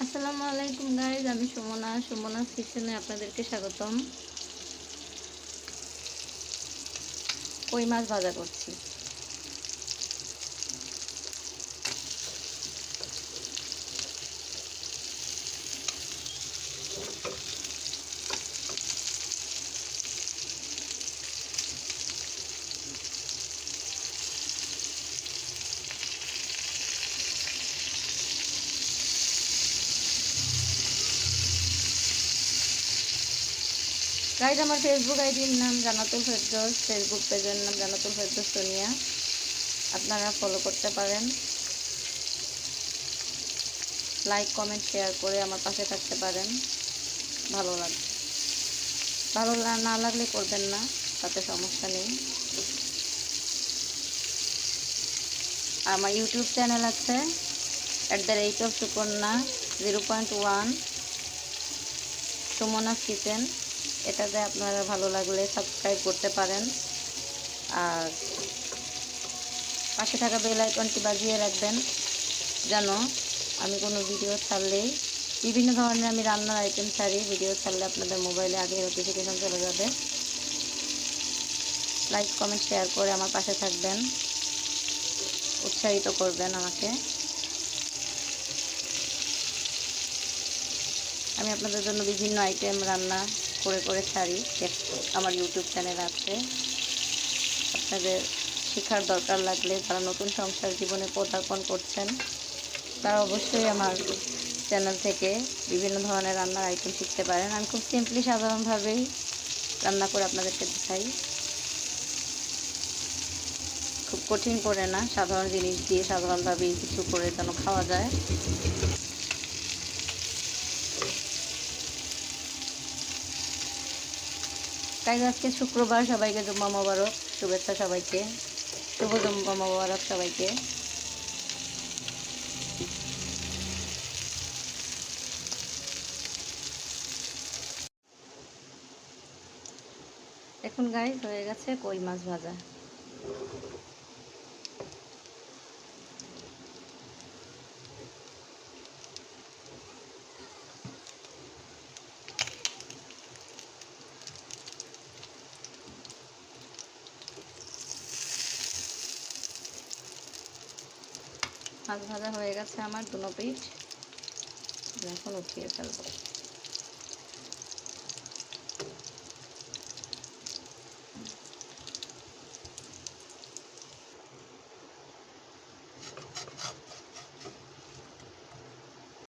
আসসালামু আলাইকুম গাইজ, আমি সুমনাস কিচেনে আপনাদেরকে স্বাগতম। কই মাছ ভাজা করছি। গাইজ, আমার ফেসবুক আইডির নাম জান্নাতুল ফেরদৌস, ফেসবুক পেজের নাম জান্নাতুল ফেরদৌস সোনিয়া। আপনারা ফলো করতে পারেন। লাইক, কমেন্ট, শেয়ার করে আমার পাশে থাকতে পারেন। ভালো লাগবে। ভালো না লাগলে করবেন না, তাতে সমস্যা নেই। আমার ইউটিউব চ্যানেল আছে @সুকন্যা 0.1 সুমনাস কিচেন। এটাতে আপনারা ভালো লাগলে সাবস্ক্রাইব করতে পারেন। আর পাশে থাকা বেল আইকনটি বাজিয়ে রাখবেন, যেন আমি কোনো ভিডিও ছাড়লেই, বিভিন্ন ধরনের আমি রান্নার আইটেম ছাড়ি, ভিডিও ছাড়লে আপনাদের মোবাইলে আগে নোটিফিকেশন চলে যাবে। লাইক, কমেন্ট, শেয়ার করে আমার পাশে থাকবেন, উৎসাহিত করবেন আমাকে। আমি আপনাদের জন্য বিভিন্ন আইটেম রান্না করে ছাড়ি, আমার ইউটিউব চ্যানেল আছে। আপনাদের শেখার দরকার লাগলে, যারা নতুন সংসার জীবনে পদার্পণ করছেন, তারা অবশ্যই আমার চ্যানেল থেকে বিভিন্ন ধরনের রান্নার আইটেম শিখতে পারেন। আমি খুব সিম্পলি, সাধারণভাবেই রান্না করে আপনাদেরকে দেখাই। খুব কঠিন করে না, সাধারণ জিনিস দিয়ে সাধারণভাবেই কিছু করে যেন খাওয়া যায়। তাই আজকে শুক্রবার, সবাইকে জুম্মা মোবারক, শুভেচ্ছা সবাইকে, শুভ জুম্মা মোবারক সবাইকে। এখন গাইস হয়ে গেছে কই মাছ ভাজা। মাছ ভাজা হয়ে গেছে আমার দুনো পিঠ। এখন উঠিয়ে ফেলবো।